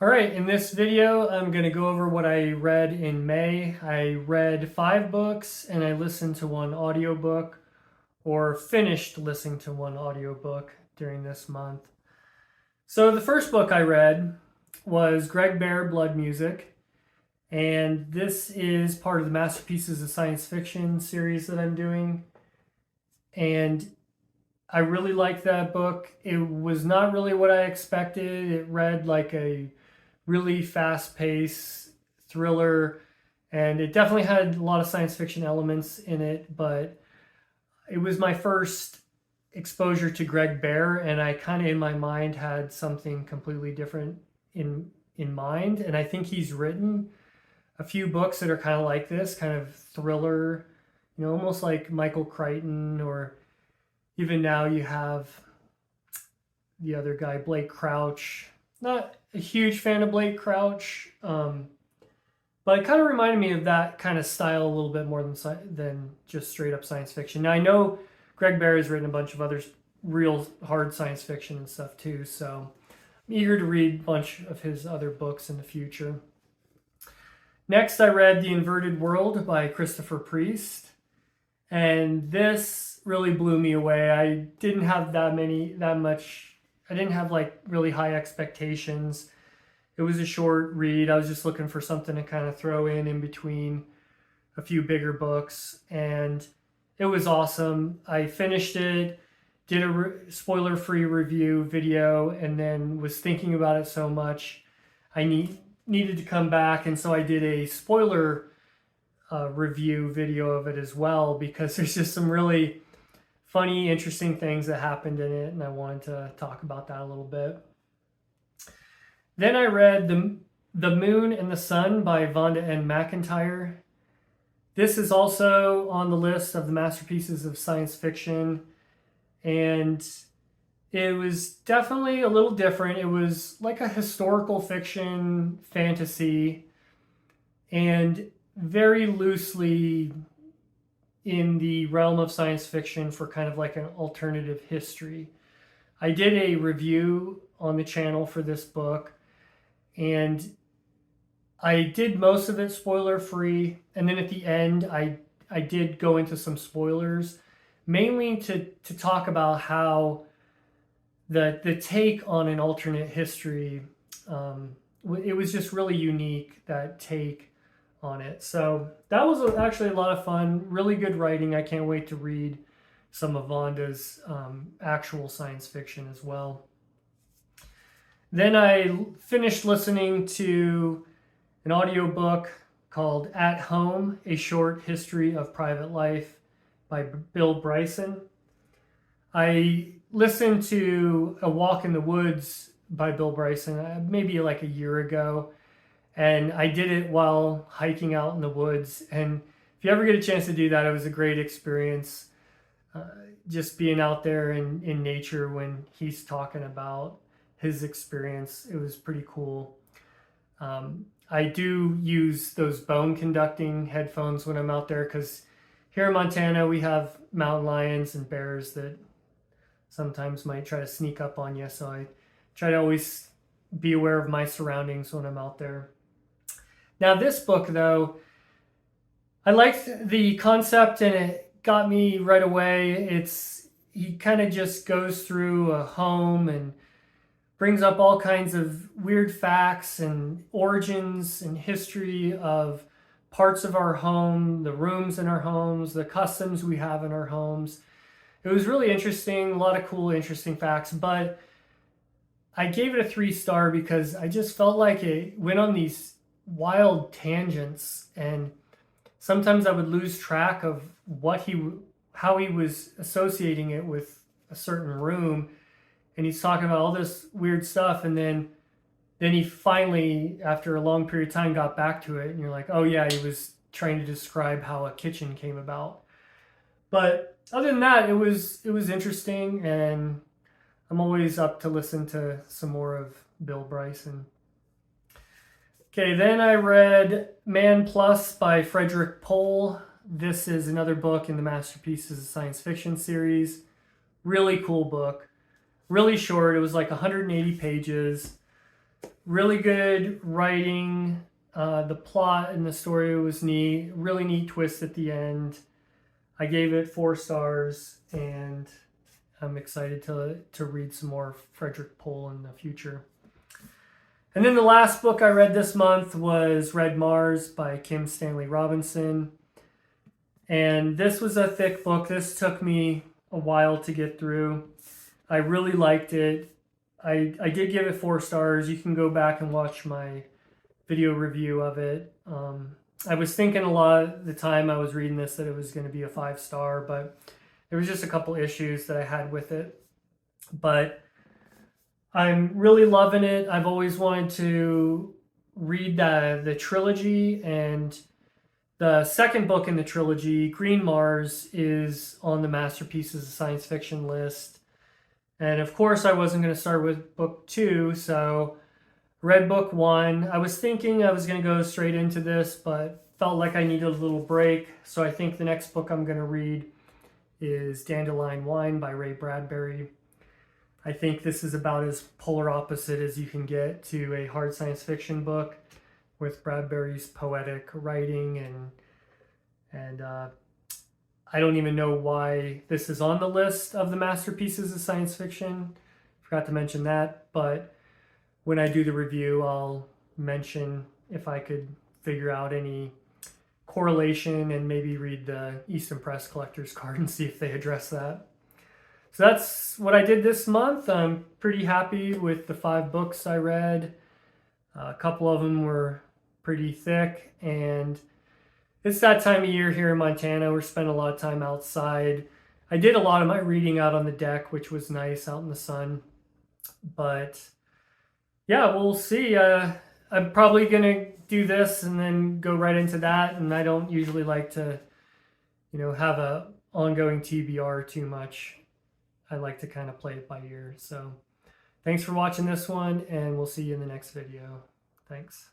All right, in this video, I'm going to go over what I read in May. I read 5 books and I listened to one audiobook, or finished listening to one audiobook during this month. So the first book I read was Greg Bear, Blood Music, and this is part of the Masterpieces of Science Fiction series that I'm doing. And I really liked that book. It was not really what I expected. It read like a really fast-paced thriller, and it definitely had a lot of science fiction elements in it, but it was my first exposure to Greg Bear, and I kind of in my mind had something completely different in mind. And I think he's written a few books that are kind of like this, kind of thriller, almost like Michael Crichton, or even now you have the other guy, Blake Crouch. Not a huge fan of Blake Crouch, but it kind of reminded me of that kind of style a little bit more than just straight up science fiction. Now I know Greg Bear has written a bunch of other real hard science fiction and stuff too, so I'm eager to read a bunch of his other books in the future. Next, I read The Inverted World by Christopher Priest, and this really blew me away. I didn't have I didn't have like really high expectations. It was a short read. I was just looking for something to kind of throw in between a few bigger books, and it was awesome. I finished it, did a spoiler-free review video, and then was thinking about it so much I needed to come back, and so I did a spoiler review video of it as well, because there's just some really funny, interesting things that happened in it, and I wanted to talk about that a little bit. Then I read The Moon and the Sun by Vonda N. McIntyre. This is also on the list of the Masterpieces of Science Fiction, and it was definitely a little different. It was like a historical fiction fantasy, and very loosely in the realm of science fiction for kind of like an alternative history. I did a review on the channel for this book, and I did most of it spoiler free, and then at the end I did go into some spoilers, mainly to talk about how the take on an alternate history, it was just really unique, that take on it. So that was actually a lot of fun, really good writing. I can't wait to read some of Vonda's actual science fiction as well. Then I finished listening to an audiobook called At Home, A Short History of Private Life by Bill Bryson. I listened to A Walk in the Woods by Bill Bryson maybe like a year ago, and I did it while hiking out in the woods. And if you ever get a chance to do that, it was a great experience. Just being out there in nature when he's talking about his experience, it was pretty cool. I do use those bone conducting headphones when I'm out there, because here in Montana we have mountain lions and bears that sometimes might try to sneak up on you. So I try to always be aware of my surroundings when I'm out there. Now this book, though, I liked the concept and it got me right away. He kind of just goes through a home and brings up all kinds of weird facts and origins and history of parts of our home, the rooms in our homes, the customs we have in our homes. It was really interesting, a lot of cool, interesting facts, but I gave it a 3-star because I just felt like it went on these wild tangents, and sometimes I would lose track of how he was associating it with a certain room, and he's talking about all this weird stuff, and then he finally, after a long period of time, got back to it, and you're like, oh yeah, he was trying to describe how a kitchen came about. But other than that, it was interesting, and I'm always up to listen to some more of Bill Bryson. Okay, then I read Man Plus by Frederik Pohl. This is another book in the Masterpieces of Science Fiction series. Really cool book. Really short. It was like 180 pages. Really good writing. The plot and the story was neat. Really neat twist at the end. I gave it 4 stars, and I'm excited to read some more Frederick Pohl in the future. And then the last book I read this month was Red Mars by Kim Stanley Robinson. And this was a thick book. This took me a while to get through. I really liked it. I did give it 4 stars. You can go back and watch my video review of it. I was thinking a lot of the time I was reading this that it was going to be a 5-star, but there was just a couple issues that I had with it. But I'm really loving it. I've always wanted to read the trilogy, and the second book in the trilogy, Green Mars, is on the Masterpieces of Science Fiction list. And of course, I wasn't going to start with book 2, so read book 1. I was thinking I was going to go straight into this, but felt like I needed a little break. So I think the next book I'm going to read is Dandelion Wine by Ray Bradbury. I think this is about as polar opposite as you can get to a hard science fiction book, with Bradbury's poetic writing, and I don't even know why this is on the list of the masterpieces of science fiction. Forgot to mention that, but when I do the review, I'll mention if I could figure out any correlation and maybe read the Easton Press collector's card and see if they address that. So that's what I did this month. I'm pretty happy with the 5 books I read. A couple of them were pretty thick, and it's that time of year here in Montana. We're spending a lot of time outside. I did a lot of my reading out on the deck, which was nice, out in the sun. But yeah, we'll see. I'm probably going to do this and then go right into that. And I don't usually like to, have a ongoing TBR too much. I like to kind of play it by ear. So thanks for watching this one, and we'll see you in the next video. Thanks.